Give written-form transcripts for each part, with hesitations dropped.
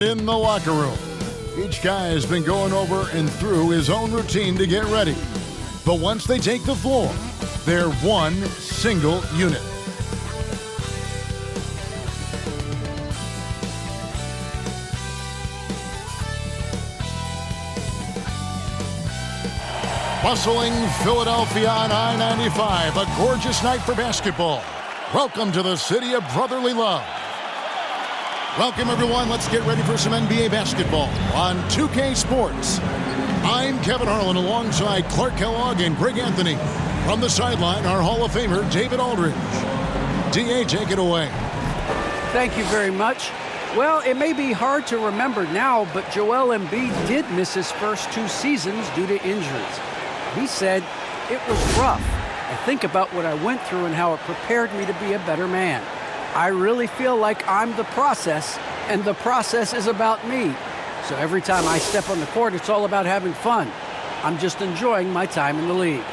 In the locker room, each guy has been going over and through his own routine to get ready. But once they take the floor, they're one single unit. Bustling Philadelphia on I-95, a gorgeous night for basketball. Welcome to the city of brotherly love. Welcome, everyone. Let's get ready for some NBA basketball on 2K Sports. I'm Kevin Harlan alongside Clark Kellogg and Greg Anthony. From the sideline, our Hall of Famer, David Aldridge. D.A., take it away. Thank you very much. Well, it may be hard to remember now, but Joel Embiid did miss his first 2 seasons due to injuries. He said, "It was rough. I think about what I went through and how it prepared me to be a better man. I really feel like I'm the process, and the process is about me. So every time I step on the court, it's all about having fun. I'm just enjoying my time in the league."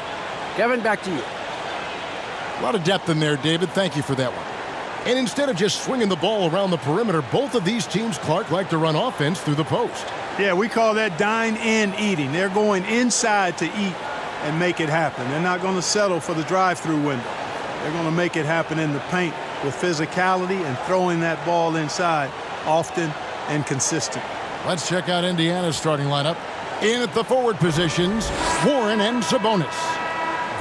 Kevin, back to you. A lot of depth in there, David. Thank you for that one. And instead of just swinging the ball around the perimeter, both of these teams, Clark, like to run offense through the post. Yeah, we call that dine-in eating. They're going inside to eat and make it happen. They're not going to settle for the drive-through window. They're going to make it happen in the paint with physicality and throwing that ball inside often and consistent. Let's check out Indiana's starting lineup. In at the forward positions, Warren and Sabonis.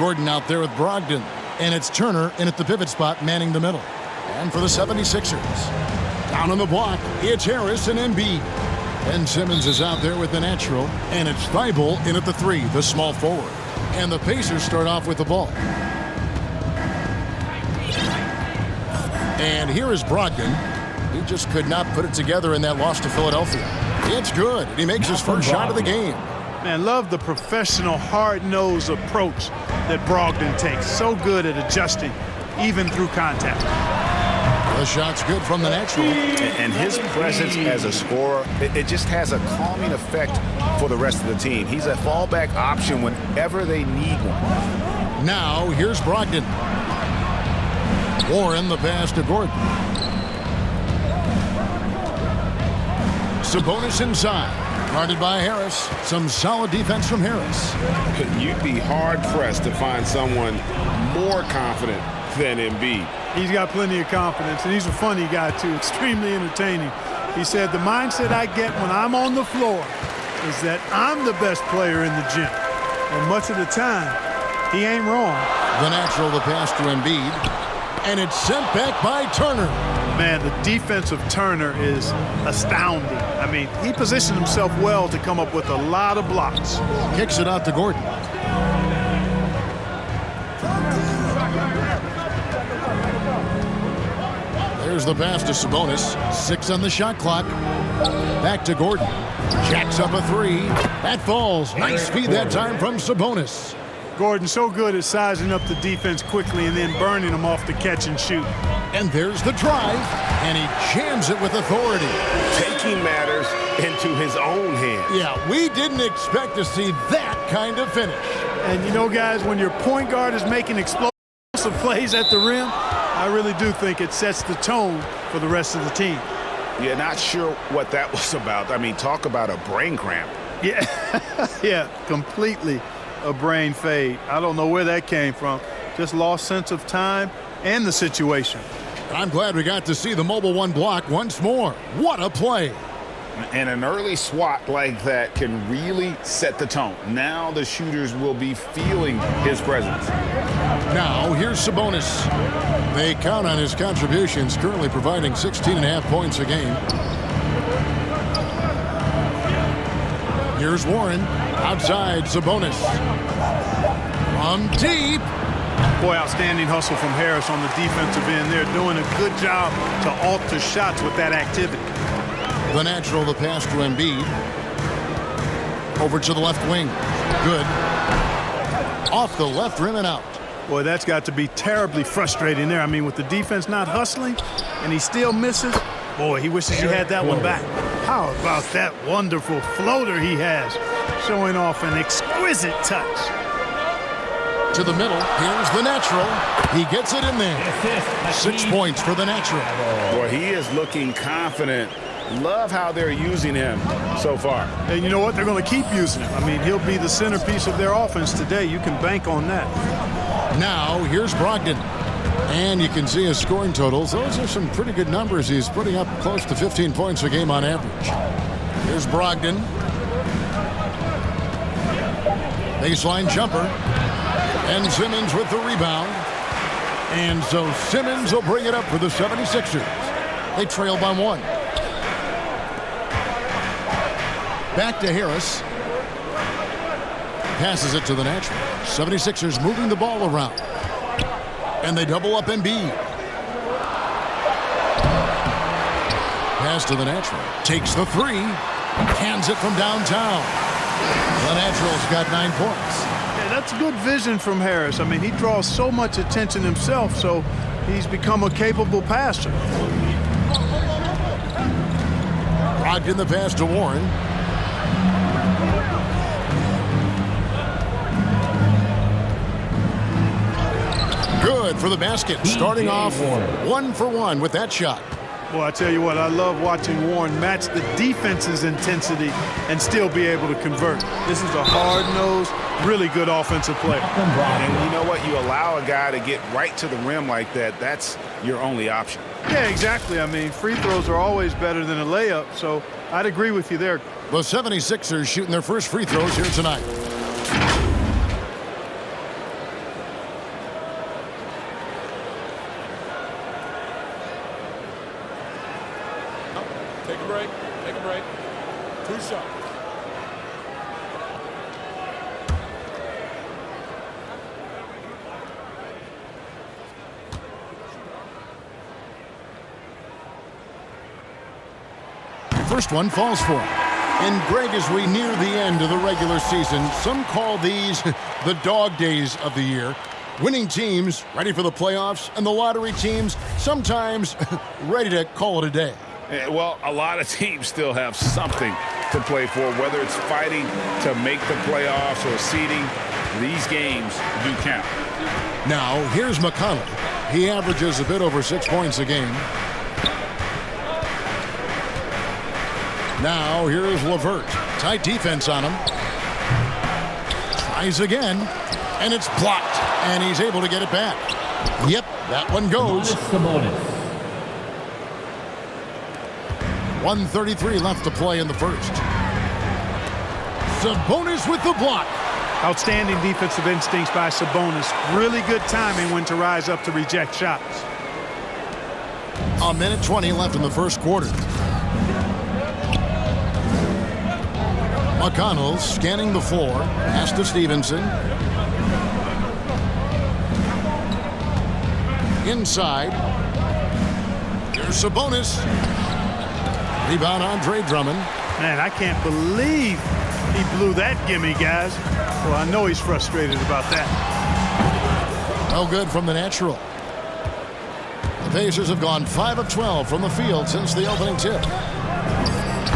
Gordon out there with Brogdon. And it's Turner in at the pivot spot, manning the middle. And for the 76ers, down on the block, it's Harris and Embiid. Ben Simmons is out there with the natural. And it's Thibault in at the 3, the small forward. And the Pacers start off with the ball. And here is Brogdon. He just could not put it together in that loss to Philadelphia. It's good. He makes his first shot of the game. Man, love the professional, hard-nosed approach that Brogdon takes. So good at adjusting, even through contact. The shot's good from the natural. And his presence as a scorer, it just has a calming effect for the rest of the team. He's a fallback option whenever they need one. Now, here's Brogdon. Warren, the pass to Gordon. Sabonis inside. Guarded by Harris. Some solid defense from Harris. You'd be hard-pressed to find someone more confident than Embiid. He's got plenty of confidence, and he's a funny guy, too. Extremely entertaining. He said, the mindset I get when I'm on the floor is that I'm the best player in the gym. And much of the time, he ain't wrong. The natural, the pass to Embiid. And it's sent back by Turner. Man, the defense of Turner is astounding. I mean, he positioned himself well to come up with a lot of blocks. Kicks it out to Gordon. There's the pass to Sabonis. 6 on the shot clock. Back to Gordon. Jacks up a 3. That falls. Nice feed that time from Sabonis. Gordon so good at sizing up the defense quickly and then burning them off the catch and shoot. And there's the drive, and he jams it with authority. Taking matters into his own hands. Yeah, we didn't expect to see that kind of finish. And you know, guys, when your point guard is making explosive plays at the rim, I really do think it sets the tone for the rest of the team. Yeah, not sure what that was about. I mean, talk about a brain cramp. Yeah, yeah, completely a brain fade. I don't know where that came from. Just lost sense of time and the situation. I'm glad we got to see the Mobile One block once more. What a play. And an early swat like that can really set the tone. Now the shooters will be feeling his presence. Now, here's Sabonis. They count on his contributions, currently providing 16.5 points a game. Here's Warren. Outside, Sabonis. From deep. Boy, outstanding hustle from Harris on the defensive end. They're doing a good job to alter shots with that activity. The natural, the pass to Embiid. Over to the left wing. Good. Off the left rim and out. Boy, that's got to be terribly frustrating there. I mean, with the defense not hustling and he still misses, boy, he wishes he had that one back. How about that wonderful floater he has, showing off an exquisite touch. To the middle, here's the natural. He gets it in there. 6 points for the natural. Boy, he is looking confident Love how they're using him so far. And you know what? They're going to keep using him. I mean, he'll be the centerpiece of their offense today. You can bank on that. Now, here's Brogdon. And you can see his scoring totals. Those are some pretty good numbers. He's putting up close to 15 points a game on average. Here's Brogdon. Baseline jumper. And Simmons with the rebound. And so Simmons will bring it up for the 76ers. They trail by 1. Back to Harris. Passes it to the natural. 76ers moving the ball around. And they double up Embiid. Pass to the natural. Takes the 3. Cans it from downtown. The natural's got 9 points. Yeah, that's good vision from Harris. I mean, he draws so much attention himself, so he's become a capable passer. Brogdon the pass to Warren. Good for the basket. Starting off 1 for 1 with that shot. Boy, I tell you what, I love watching Warren match the defense's intensity and still be able to convert. This is a hard-nosed, really good offensive player. And you know what? You allow a guy to get right to the rim like that, that's your only option. Yeah, exactly. I mean, free throws are always better than a layup, so I'd agree with you there. The 76ers shooting their first free throws here tonight. Take a break. Take a break. 2 shots. First one falls for him. And Greg, as we near the end of the regular season, some call these the dog days of the year. Winning teams ready for the playoffs, and the lottery teams sometimes ready to call it a day. Well, a lot of teams still have something to play for, whether it's fighting to make the playoffs or seeding. These games do count. Now, here's McConnell. He averages a bit over 6 points a game. Now, here's LeVert. Tight defense on him. Tries again, and it's blocked, and he's able to get it back. Yep, that one goes. 1:33 left to play in the first. Sabonis with the block. Outstanding defensive instincts by Sabonis. Really good timing when to rise up to reject shots. A minute 20 left in the first quarter. McConnell scanning the floor. Pass to Stevenson. Inside. Here's Sabonis. Rebound, Andre Drummond. Man, I can't believe he blew that gimme, guys. Well, I know he's frustrated about that. No good from the natural. The Pacers have gone 5 of 12 from the field since the opening tip.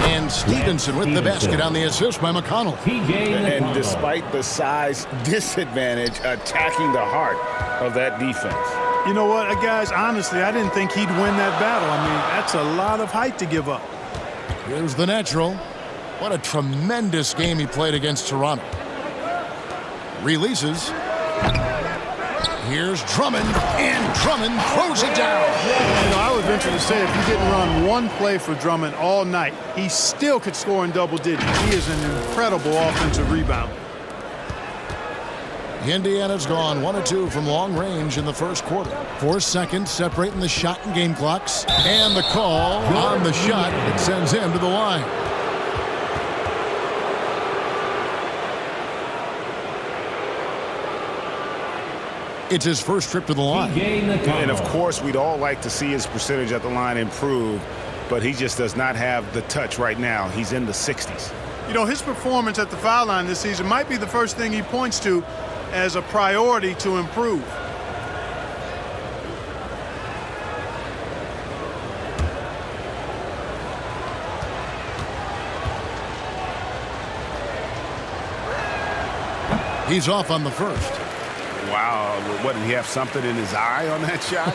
And Stevenson with the basket on the assist by McConnell. And despite the size disadvantage, attacking the heart of that defense. You know what, guys, honestly, I didn't think he'd win that battle. I mean, that's a lot of height to give up. Here's the natural. What a tremendous game he played against Toronto. Releases. Here's Drummond, and Drummond throws it down. You know, I would venture to say if you didn't run one play for Drummond all night, he still could score in double digits. He is an incredible offensive rebounder. Indiana's gone 1 of 2 from long range in the first quarter. 4 seconds separating the shot and game clocks. And the call on the shot that sends him to the line. It's his first trip to the line. And of course, we'd all like to see his percentage at the line improve, but he just does not have the touch right now. He's in the 60s. You know, his performance at the foul line this season might be the first thing he points to as a priority to improve. He's off on the first. Wow, what, did he have something in his eye on that shot?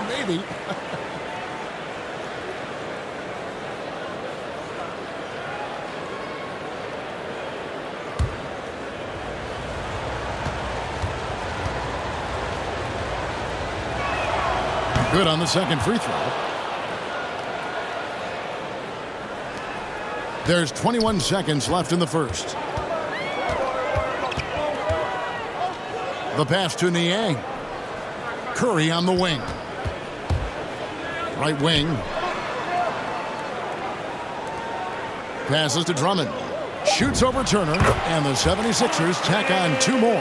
Maybe. Good on the second free throw. There's 21 seconds left in the first. The pass to Niang. Curry on the wing. Right wing. Passes to Drummond. Shoots over Turner, and the 76ers tack on 2 more.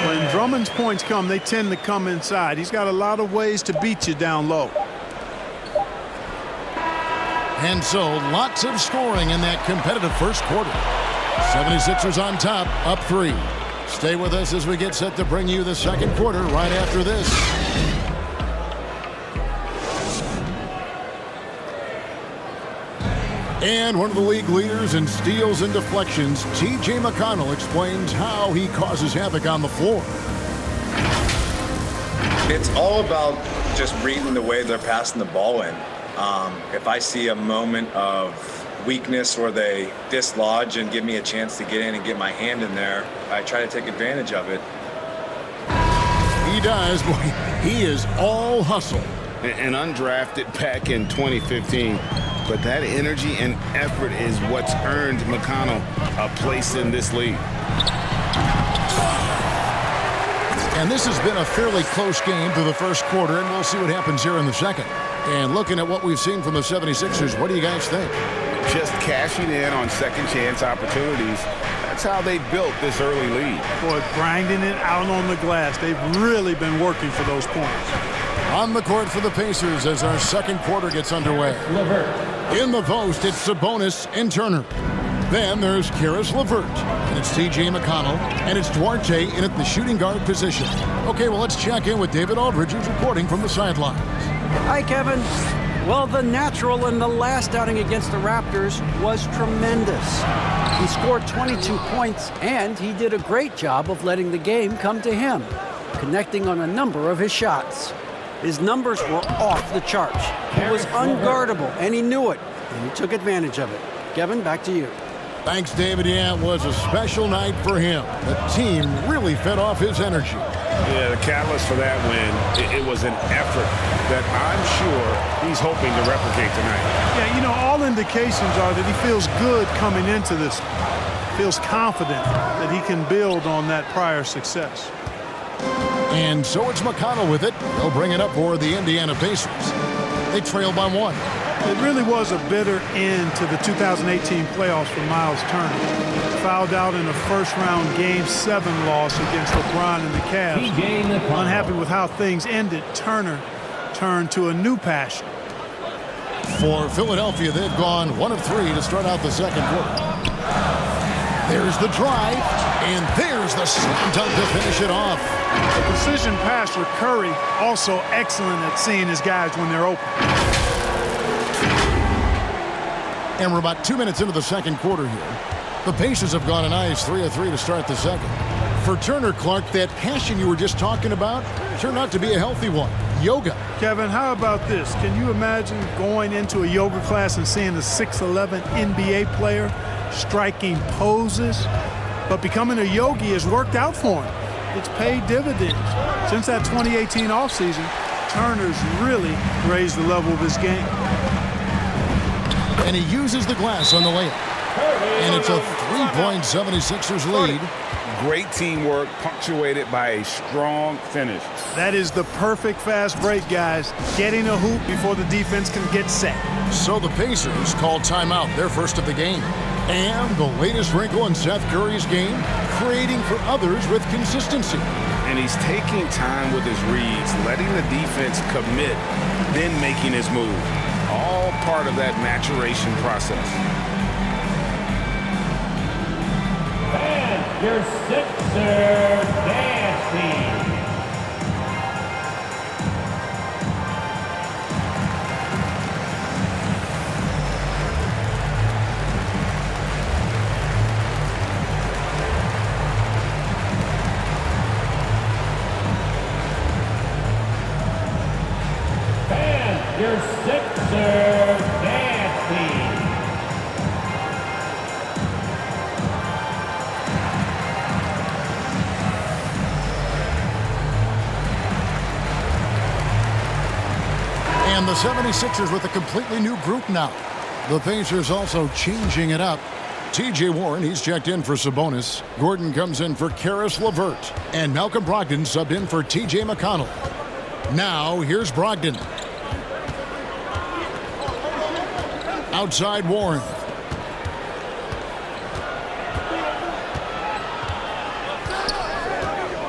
When Drummond's points come, they tend to come inside. He's got a lot of ways to beat you down low. And so, lots of scoring in that competitive first quarter. 76ers on top, up 3. Stay with us as we get set to bring you the second quarter right after this. And one of the league leaders in steals and deflections, T.J. McConnell, explains how he causes havoc on the floor. It's all about just reading the way they're passing the ball in. If I see a moment of weakness or they dislodge and give me a chance to get in and get my hand in there, I try to take advantage of it. He does. Boy, he is all hustle. And undrafted back in 2015. But that energy and effort is what's earned McConnell a place in this league. And this has been a fairly close game through the first quarter, and we'll see what happens here in the second. And looking at what we've seen from the 76ers, what do you guys think? Just cashing in on second chance opportunities. That's how they built this early lead. Boy, grinding it out on the glass. They've really been working for those points. On the court for the Pacers as our second quarter gets underway. In the post, it's Sabonis and Turner. Then there's Karis LeVert, and it's T.J. McConnell, and it's Duarte in at the shooting guard position. Okay, well, let's check in with David Aldridge, who's reporting from the sidelines. Hi, Kevin. Well, the natural in the last outing against the Raptors was tremendous. He scored 22 points, and he did a great job of letting the game come to him, connecting on a number of his shots. His numbers were off the charts. He was unguardable, and he knew it, and he took advantage of it. Kevin, back to you. Thanks, David. Yeah, it was a special night for him. The team really fed off his energy. Yeah, the catalyst for that win, it was an effort that I'm sure he's hoping to replicate tonight. Yeah, you know, all indications are that he feels good coming into this. Feels confident that he can build on that prior success. And so it's McConnell with it. He'll bring it up for the Indiana Pacers. They trail by 1. It really was a bitter end to the 2018 playoffs for Miles Turner. Fouled out in a first-round Game 7 loss against LeBron and the Cavs. Unhappy with how things ended, Turner turned to a new passion. For Philadelphia, they've gone 1 of 3 to start out the second quarter. There's the drive, and there's the slam dunk to finish it off. The precision pass for Curry, also excellent at seeing his guys when they're open. And we're about 2 minutes into the second quarter here. The Pacers have gone a nice 3 of 3 to start the second. For Turner, Clark, that passion you were just talking about turned out to be a healthy one. Yoga. Kevin, how about this? Can you imagine going into a yoga class and seeing a 6'11" NBA player striking poses? But becoming a yogi has worked out for him. It's paid dividends. Since that 2018 offseason, Turner's really raised the level of his game. And he uses the glass on the layup. And it's a 3-point 76ers lead. Great teamwork punctuated by a strong finish. That is the perfect fast break, guys. Getting a hoop before the defense can get set. So the Pacers call timeout, their first of the game. And the latest wrinkle in Seth Curry's game, creating for others with consistency. And he's taking time with his reads, letting the defense commit, then making his move. All part of that maturation process. And your Sixers dance team. And your Sixers dance team. 76ers with a completely new group now. The Pacers also changing it up. T.J. Warren, he's checked in for Sabonis. Gordon comes in for Karis LeVert. And Malcolm Brogdon subbed in for T.J. McConnell. Now, here's Brogdon. Outside Warren.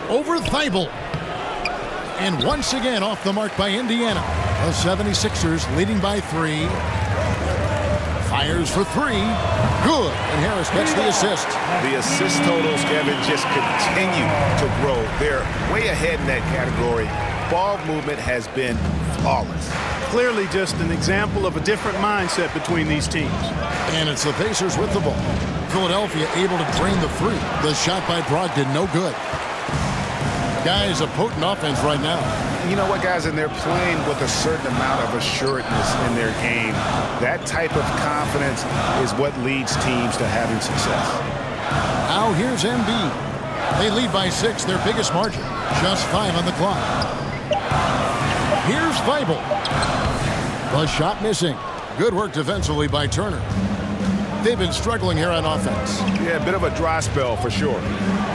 Over Thibault. And once again off the mark by Indiana. The 76ers leading by 3. Fires for 3. Good. And Harris gets the assist. The assist totals, Kevin, just continue to grow. They're way ahead in that category. Ball movement has been flawless. Clearly just an example of a different mindset between these teams. And it's the Pacers with the ball. Philadelphia able to drain the 3. The shot by Brogdon, no good. Guys, a potent offense right now. You know what, guys, and they're playing with a certain amount of assuredness in their game. That type of confidence is what leads teams to having success. Now here's Embiid. They lead by 6, their biggest margin. Just 5 on the clock. Here's Thibault. The shot missing. Good work defensively by Turner. They've been struggling here on offense. Yeah, a bit of a dry spell for sure.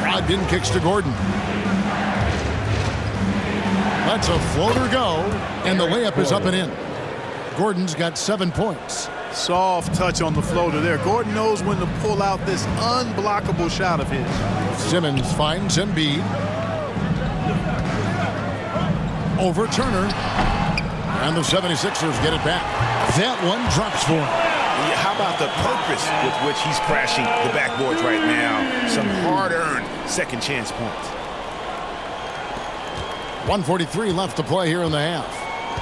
Brogdon kicks to Gordon. That's a floater go, and the layup is up and in. Gordon's got 7 points. Soft touch on the floater there. Gordon knows when to pull out this unblockable shot of his. Simmons finds Embiid. Over Turner. And the 76ers get it back. That one drops for him. Yeah, how about the purpose with which he's crashing the backboards right now? Some hard-earned second chance points. 1:43 left to play here in the half.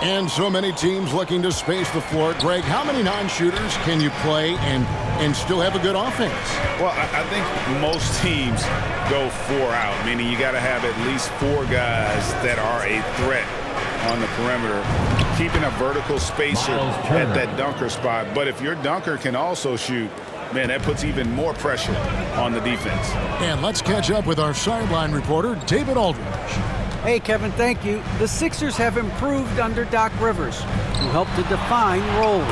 And so many teams looking to space the floor. Greg, how many non-shooters can you play and still have a good offense? Well, I think most teams go 4 out, meaning you got to have at least 4 guys that are a threat on the perimeter, keeping a vertical spacer at that dunker spot. But if your dunker can also shoot, man, that puts even more pressure on the defense. And let's catch up with our sideline reporter, David Aldridge. Hey, Kevin, thank you. The Sixers have improved under Doc Rivers, who helped to define roles.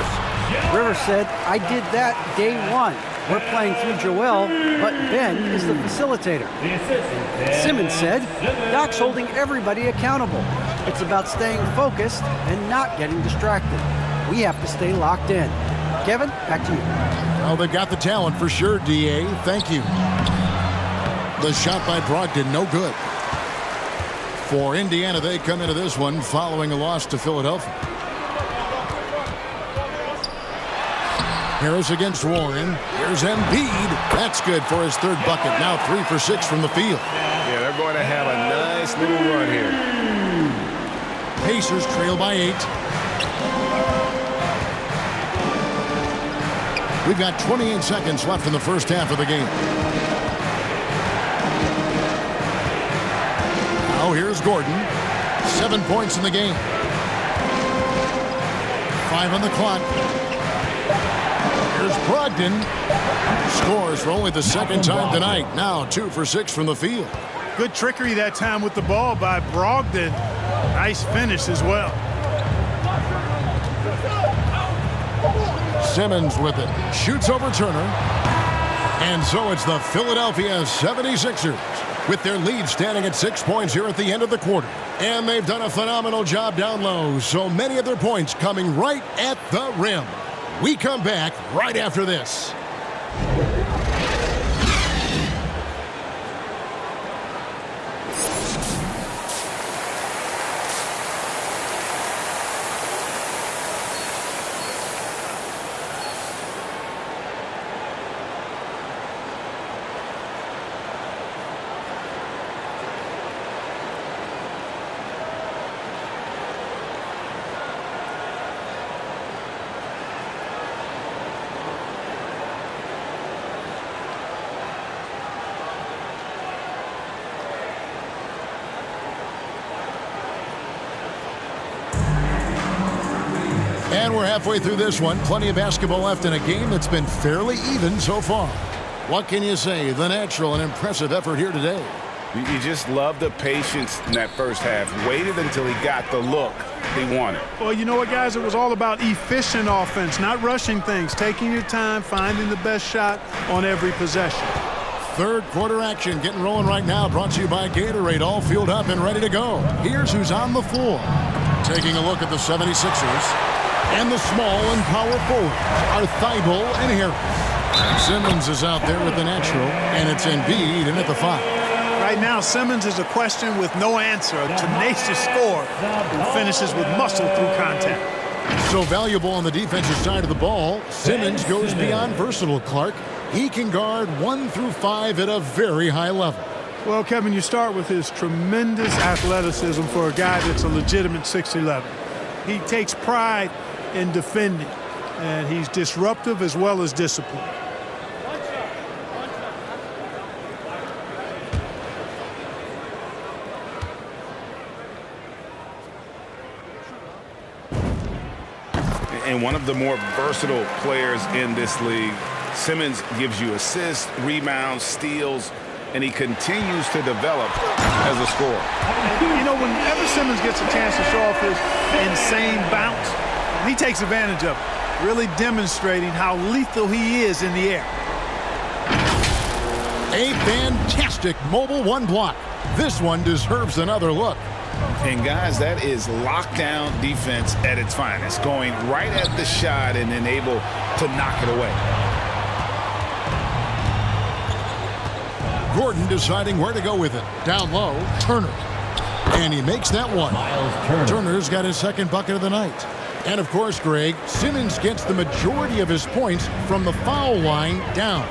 Rivers said, I did that day 1. We're playing through Joel, but Ben is the facilitator. Simmons said, Doc's holding everybody accountable. It's about staying focused and not getting distracted. We have to stay locked in. Kevin, back to you. Well, they've got the talent for sure, D.A. Thank you. The shot by Brogdon, no good. For Indiana, they come into this one following a loss to Philadelphia. Harris against Warren. Here's Embiid. That's good for his 3rd bucket. Now 3 for 6 from the field. Yeah, they're going to have a nice little run here. Pacers trail by 8. We've got 28 seconds left in the first half of the game. Now here's Gordon. 7 points in the game. 5 on the clock. Here's Brogdon. Scores for only the 2nd time tonight. Now 2 for 6 from the field. Good trickery that time with the ball by Brogdon. Nice finish as well. Simmons with it. Shoots over Turner. And so it's the Philadelphia 76ers with their lead standing at 6 points here at the end of the quarter. And they've done a phenomenal job down low. So many of their points coming right at the rim. We come back right after this. And we're halfway through this one. Plenty of basketball left in a game that's been fairly even so far. What can you say? The natural and impressive effort here today. You just love the patience in that first half. Waited until he got the look he wanted. Well, you know what, guys? It was all about efficient offense, not rushing things, taking your time, finding the best shot on every possession. Third quarter action getting rolling right now, brought to you by Gatorade, all fueled up and ready to go. Here's who's on the floor. Taking a look at the 76ers. And the small and power forwards are Thibault and Harris. Simmons is out there with the natural, and it's Embiid in at the 5. Right now, Simmons is a question with no answer, a tenacious scorer who finishes with muscle through contact. So valuable on the defensive side of the ball, Simmons goes beyond versatile, Clark. He can guard 1 through 5 at a very high level. Well, Kevin, you start with his tremendous athleticism for a guy that's a legitimate 6'11". He takes pride in defending, and he's disruptive as well as disciplined. And one of the more versatile players in this league. Simmons gives you assists, rebounds, steals, and he continues to develop as a scorer. You know, whenever Simmons gets a chance to show off his insane bounce, he takes advantage of it, really demonstrating how lethal he is in the air. A fantastic mobile one block. This one deserves another look. And guys, that is lockdown defense at its finest, going right at the shot and then able to knock it away. Gordon deciding where to go with it. Down low, Turner. And he makes that one. Turner's got his second bucket of the night. And of course, Greg, Simmons gets the majority of his points from the foul line down.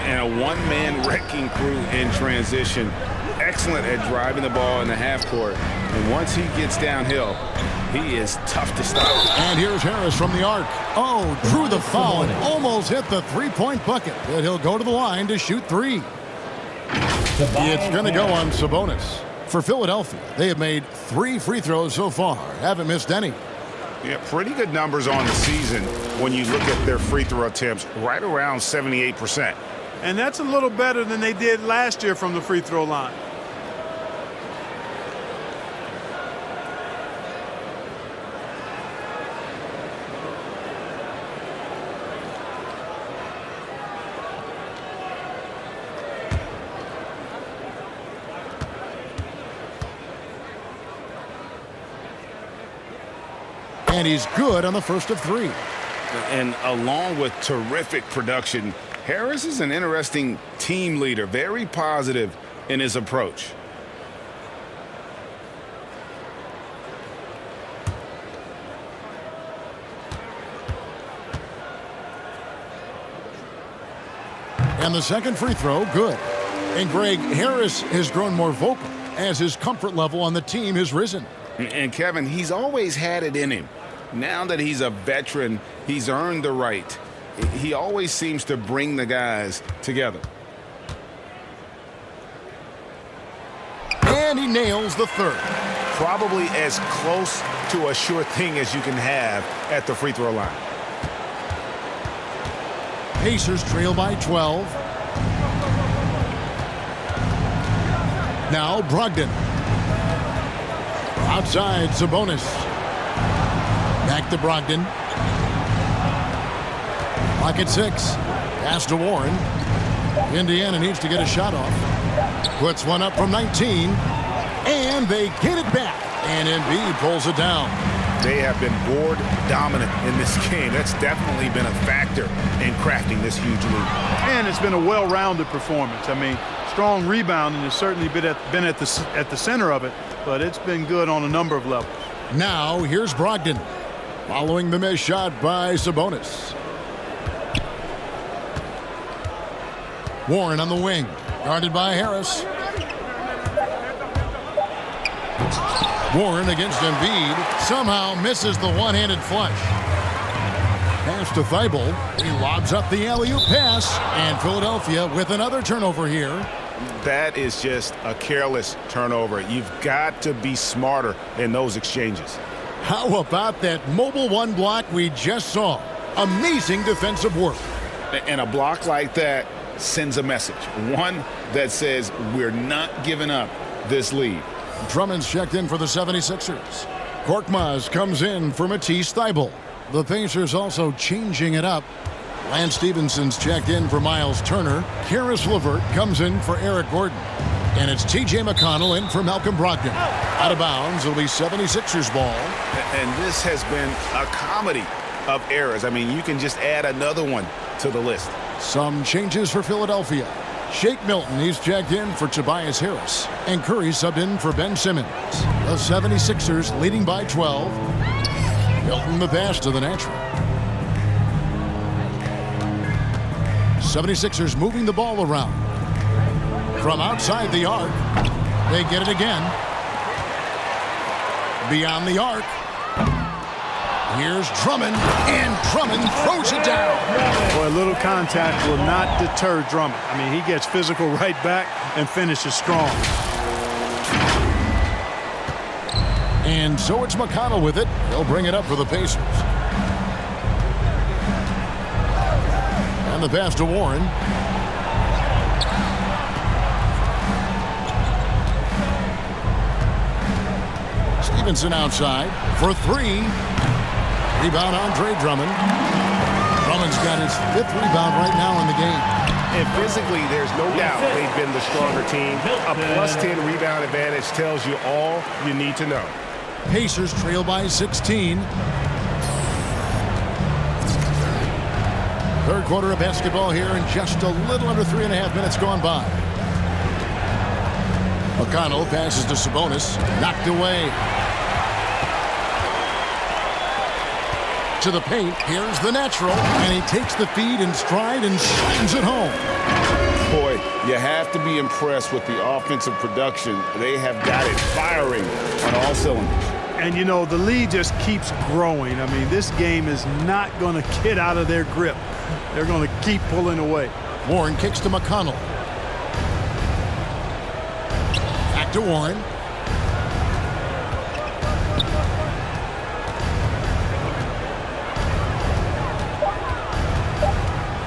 And a one-man wrecking crew in transition. Excellent at driving the ball in the half court. And once he gets downhill, he is tough to stop. And here's Harris from the arc. Oh, drew the foul and almost hit the three-point bucket. But he'll go to the line to shoot 3. It's going to go on Sabonis. For Philadelphia, they have made 3 free throws so far. Haven't missed any. Yeah, pretty good numbers on the season when you look at their free throw attempts, right around 78%. And that's a little better than they did last year from the free throw line. And he's good on the first of 3. And along with terrific production, Harris is an interesting team leader, very positive in his approach. And the second free throw, good. And Greg, Harris has grown more vocal as his comfort level on the team has risen. And Kevin, he's always had it in him. Now that he's a veteran, he's earned the right. He always seems to bring the guys together. And he nails the third. Probably as close to a sure thing as you can have at the free throw line. Pacers trail by 12. Now Brogdon. Outside, Sabonis. Back to Brogdon. Clock at 6. Pass to Warren. Indiana needs to get a shot off. Puts one up from 19. And they get it back. And Embiid pulls it down. They have been board dominant in this game. That's definitely been a factor in crafting this huge lead. And it's been a well-rounded performance. I mean, strong rebounding has certainly been at the center of it, but it's been good on a number of levels. Now here's Brogdon, following the missed shot by Sabonis. Warren on the wing, guarded by Harris. Warren against Embiid, somehow misses the one-handed flush. Pass to Thibault. He lobs up the alley-oop pass, and Philadelphia with another turnover here. That is just a careless turnover. You've got to be smarter in those exchanges. How about that mobile one block we just saw? Amazing defensive work. And a block like that sends a message, one that says we're not giving up this lead. Drummond's checked in for the 76ers. Korkmaz comes in for Matisse Thybulle. The Pacers also changing it up. Lance Stephenson's checked in for Miles Turner. Karis LeVert comes in for Eric Gordon. And it's T.J. McConnell in for Malcolm Brogdon. Out of bounds, it'll be 76ers ball. And this has been a comedy of errors. I mean, you can just add another one to the list. Some changes for Philadelphia. Shake Milton, he's checked in for Tobias Harris. And Curry subbed in for Ben Simmons. The 76ers leading by 12. Milton the pass to the natural. 76ers moving the ball around. From outside the arc, they get it again. Beyond the arc. Here's Drummond, and Drummond throws it down. Boy, a little contact will not deter Drummond. I mean, he gets physical right back and finishes strong. And so it's McConnell with it. He'll bring it up for the Pacers. And the pass to Warren. Stevenson outside for three. Rebound Andre Drummond. Drummond's got his 5th rebound right now in the game. And physically, there's no doubt they've been the stronger team. A +10 rebound advantage tells you all you need to know. Pacers trail by 16. Third quarter of basketball here in just a little under 3.5 minutes gone by. McConnell passes to Sabonis. Knocked away. To the paint. Here's the natural. And he takes the feed in stride and shines it home. Boy, you have to be impressed with the offensive production. They have got it firing on all cylinders. And, you know, the lead just keeps growing. I mean, this game is not going to get out of their grip. They're going to keep pulling away. Warren kicks to McConnell. Back to Warren.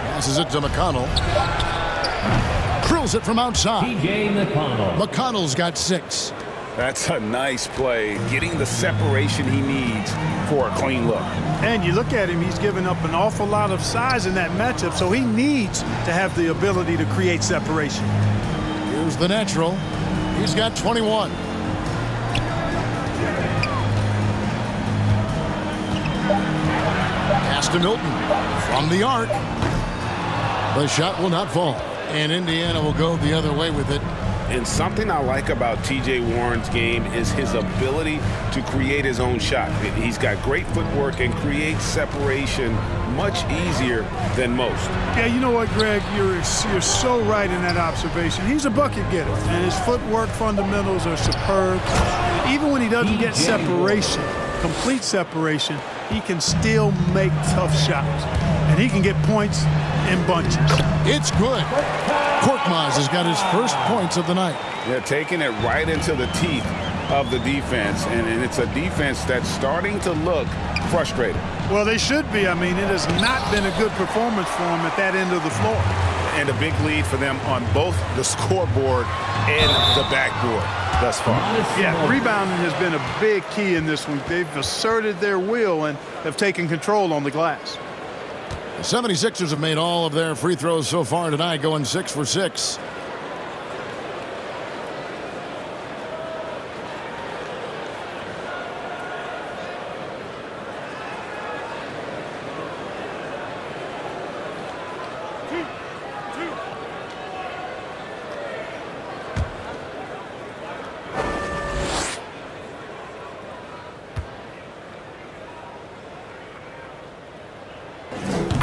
Passes it to McConnell. Drills it from outside. T.J. McConnell. McConnell's got 6. That's a nice play, getting the separation he needs for a clean look. And you look at him, he's given up an awful lot of size in that matchup, so he needs to have the ability to create separation. Here's the natural. He's got 21. Pass to Milton. From the arc. The shot will not fall. And Indiana will go the other way with it. And something I like about T.J. Warren's game is his ability to create his own shot. He's got great footwork and creates separation much easier than most. Yeah, you know what, Greg? You're so right in that observation. He's a bucket getter, and his footwork fundamentals are superb. Even when he doesn't get separation, complete separation, he can still make tough shots. And he can get points in bunches. It's good. Korkmaz has got his first points of the night. They're taking it right into the teeth of the defense, and it's a defense that's starting to look frustrated. Well, they should be. I mean, it has not been a good performance for them at that end of the floor. And a big lead for them on both the scoreboard and the backboard thus far. Yeah, rebounding has been a big key in this one. They've asserted their will and have taken control on the glass. The 76ers have made all of their free throws so far tonight, going 6 for 6.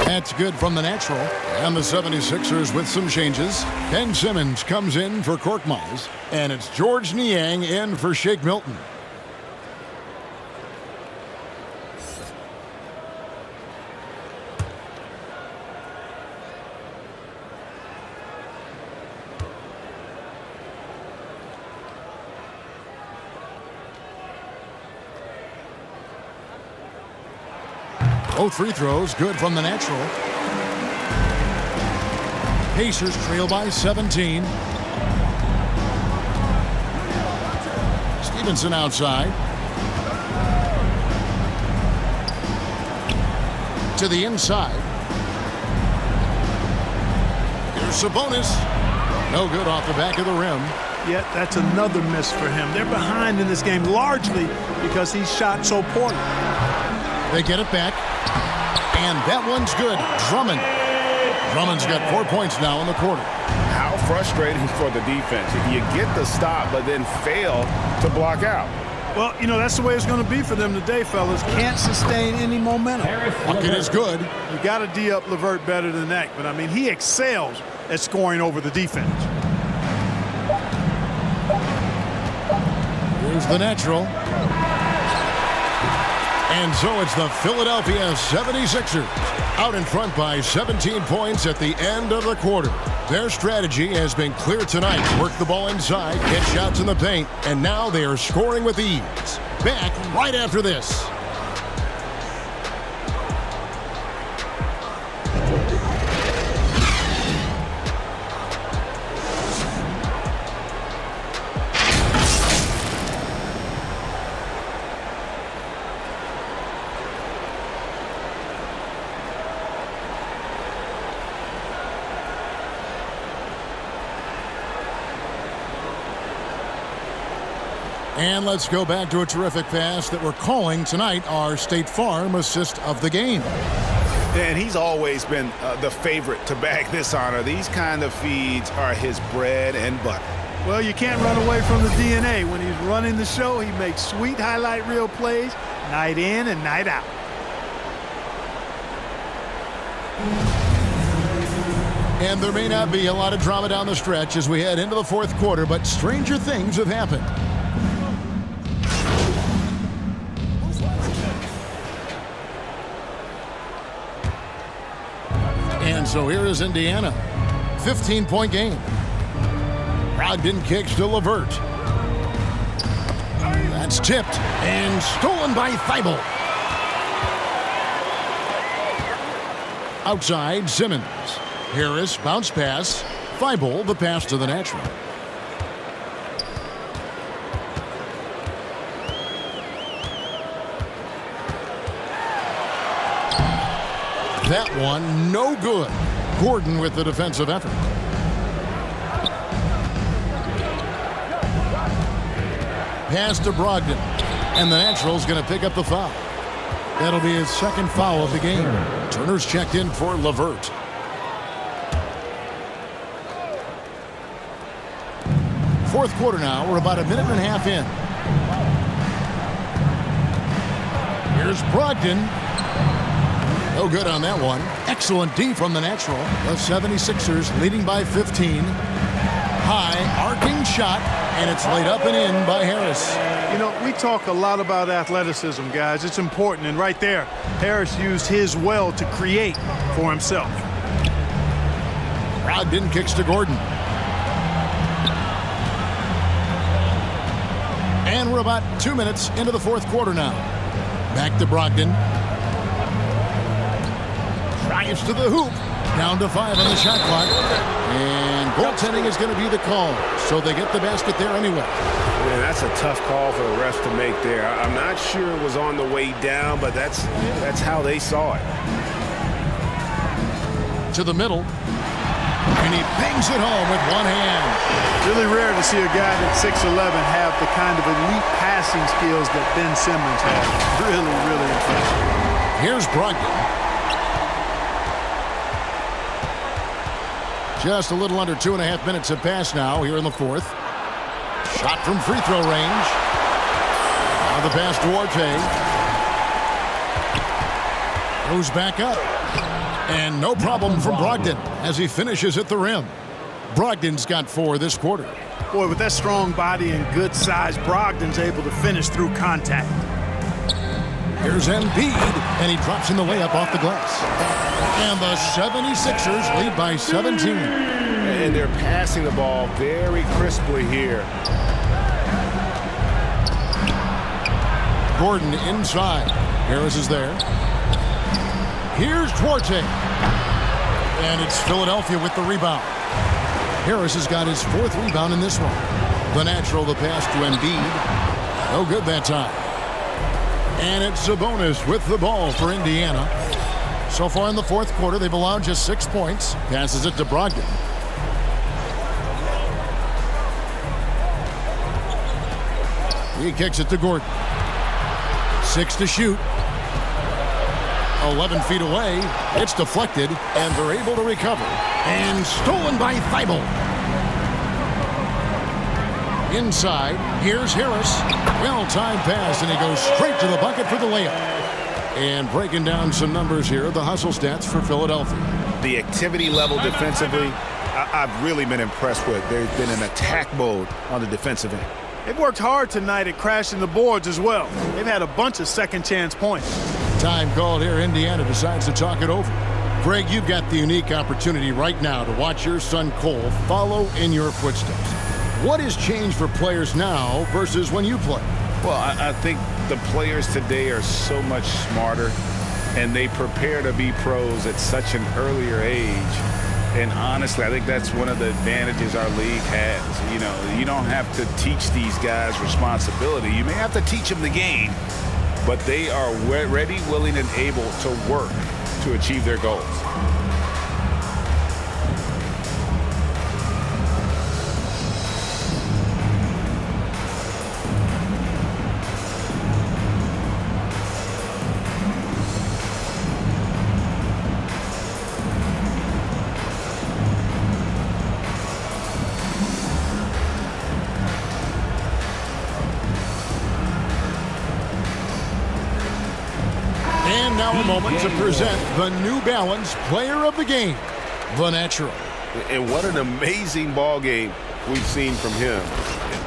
That's good from the natural. And the 76ers with some changes. Ben Simmons comes in for Korkmaz. And it's George Niang in for Shake Milton. Both free throws good from the natural. Pacers trail by 17. Stevenson outside. To the inside. Here's Sabonis. No good off the back of the rim. Yet that's another miss for him. They're behind in this game largely because he shot so poorly. They get it back. And that one's good. Drummond's got 4 points now in the quarter. How frustrating for the defense. You get the stop, but then fail to block out. Well, you know, that's the way it's going to be for them today, fellas. Can't sustain any momentum. Bucket is good. You got to D up LeVert better than that. But, I mean, he excels at scoring over the defense. Here's the natural. And so it's the Philadelphia 76ers out in front by 17 points at the end of the quarter. Their strategy has been clear tonight. Work the ball inside, get shots in the paint, and now they are scoring with ease. Back right after this. And let's go back to a terrific pass that we're calling tonight our State Farm assist of the game. And he's always been the favorite to bag this honor. These kind of feeds are his bread and butter. Well, you can't run away from the DNA. When he's running the show, he makes sweet highlight reel plays night in and night out. And there may not be a lot of drama down the stretch as we head into the fourth quarter, but stranger things have happened. And so here is Indiana. 15-point game. Brogdon kicks to LeVert. That's tipped and stolen by Thibault. Outside, Simmons. Harris, bounce pass. Thibault, the pass to the natural. That one, no good. Gordon with the defensive effort. Pass to Brogdon. And the natural's going to pick up the foul. That'll be his second foul of the game. Turner's checked in for LeVert. Fourth quarter now. We're about a minute and a half in. Here's Brogdon. No good on that one. Excellent D from the natural. The 76ers leading by 15. High, arcing shot, and it's laid up and in by Harris. You know, we talk a lot about athleticism, guys. It's important, and right there, Harris used his well to create for himself. Brogdon kicks to Gordon. And we're about 2 minutes into the fourth quarter now. Back to Brogdon. Drives to the hoop. Down to 5 on the shot clock. And goaltending is going to be the call. So they get the basket there anyway. Man, that's a tough call for the refs to make there. I'm not sure it was on the way down, but that's how they saw it. To the middle. And he bangs it home with one hand. Really rare to see a guy that's 6'11" have the kind of elite passing skills that Ben Simmons has. Really, really impressive. Here's Brogdon. Just a little under 2.5 minutes have passed now here in the fourth. Shot from free throw range. Now the pass to Duarte. Goes back up. And no problem from Brogdon as he finishes at the rim. Brogdon's got 4 this quarter. Boy, with that strong body and good size, Brogdon's able to finish through contact. Here's Embiid, and he drops in the layup off the glass. And the 76ers lead by 17. And they're passing the ball very crisply here. Gordon inside. Harris is there. Here's Duarte. And it's Philadelphia with the rebound. Harris has got his 4th rebound in this one. The natural, the pass to Embiid. No good that time. And it's Sabonis with the ball for Indiana. So far in the 4th quarter, they've allowed just 6 points. Passes it to Brogdon. He kicks it to Gordon. 6 to shoot. 11 feet away. It's deflected, and they're able to recover. And stolen by Thibault. Inside, here's Harris. Well-timed pass, and he goes straight to the bucket for the layup. And breaking down some numbers here, the hustle stats for Philadelphia. The activity level defensively, I've really been impressed with. There's been an attack mode on the defensive end. They've worked hard tonight at crashing the boards as well. They've had a bunch of second-chance points. Time called here. Indiana decides to talk it over. Greg, you've got the unique opportunity right now to watch your son Cole follow in your footsteps. What has changed for players now versus when you played? Well, I think the players today are so much smarter, and they prepare to be pros at such an earlier age. And honestly, I think that's one of the advantages our league has. You know, you don't have to teach these guys responsibility. You may have to teach them the game, but they are ready, willing, and able to work to achieve their goals. And now a moment to present the New Balance Player of the Game, the Natural. And what an amazing ball game we've seen from him.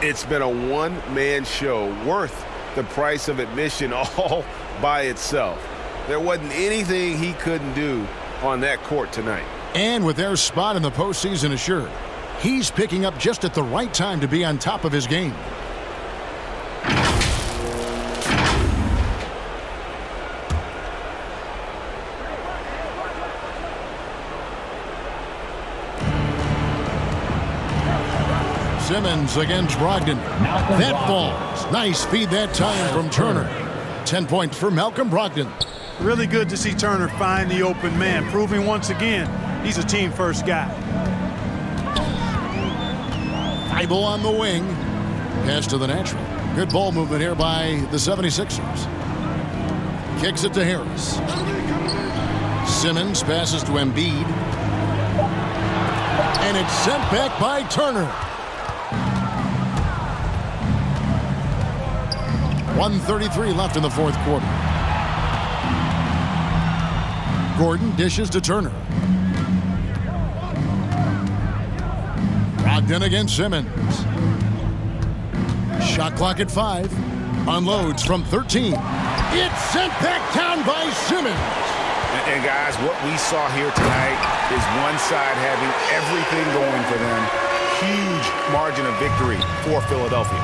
It's been a one-man show worth the price of admission all by itself. There wasn't anything he couldn't do on that court tonight. And with their spot in the postseason assured, he's picking up just at the right time to be on top of his game. Simmons against Brogdon. That falls. Nice feed that time from Turner. 10 points for Malcolm Brogdon. Really good to see Turner find the open man, proving once again he's a team-first guy. Thibault on the wing. Pass to the natural. Good ball movement here by the 76ers. Kicks it to Harris. Simmons passes to Embiid. And it's sent back by Turner. 1:33 left in the 4th quarter. Gordon dishes to Turner. Brogdon against Simmons. Shot clock at 5. Unloads from 13. It's sent back down by Simmons. And guys, what we saw here tonight is one side having everything going for them. Huge margin of victory for Philadelphia.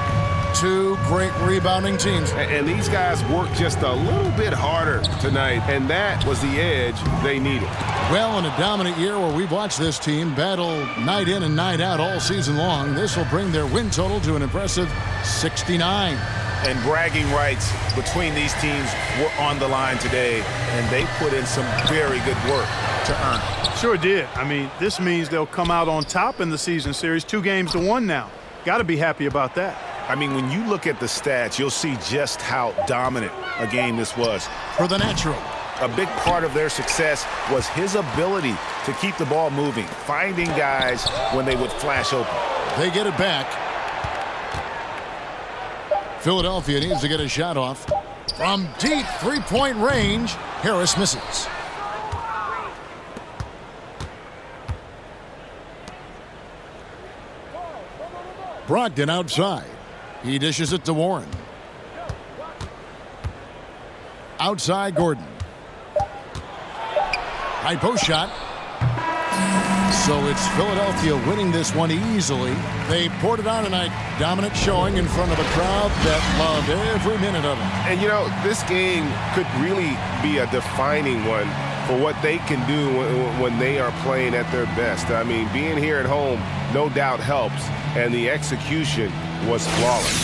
Two great rebounding teams. And these guys worked just a little bit harder tonight, and that was the edge they needed. Well, in a dominant year where we've watched this team battle night in and night out all season long, this will bring their win total to an impressive 69. And bragging rights between these teams were on the line today, and they put in some very good work to earn it. Sure did. I mean, this means they'll come out on top in the season series, 2-1 now. Got to be happy about that. I mean, when you look at the stats, you'll see just how dominant a game this was. For the natural. A big part of their success was his ability to keep the ball moving, finding guys when they would flash open. They get it back. Philadelphia needs to get a shot off. From deep three-point range, Harris misses. Brogdon outside. He dishes it to Warren. Outside Gordon. High post shot. So it's Philadelphia winning this one easily. They poured it on tonight. Dominant showing in front of a crowd that loved every minute of it. And, you know, this game could really be a defining one for what they can do when they are playing at their best. I mean, being here at home no doubt helps, and the execution was flawless.